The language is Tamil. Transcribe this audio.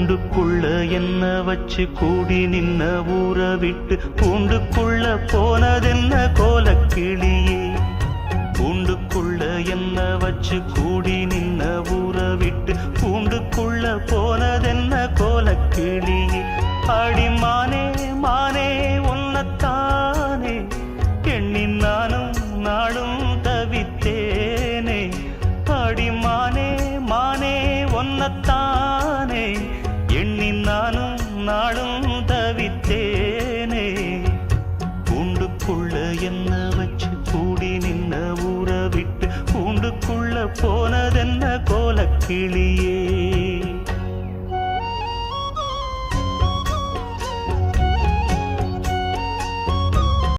கூண்டுக்குள்ள என்ன வச்சு கூடி நின்ன ஊற விட்டு கூண்டுக்குள்ள போனதென்ன கோலக்கிளியே. கூண்டுக்குள்ள என்ன வச்சு கூடி நின்ன ஊற விட்டு கூண்டுக்குள்ள போனதென்ன கோலக்கிளியே. அடிமானே மானே உன்னத்தானே எண்ணி நானும் நாளும் தவித்தேனே. அடிமானே மானே ஒன்னத்தானே எண்ணி நானும் நாளும் தவித்தேனே. கூண்டுக்குள்ள என்ன வச்சு கூடி நின்ன ஊற விட்டு கூண்டுக்குள்ள போனதென்ன கோலக்கிளியே.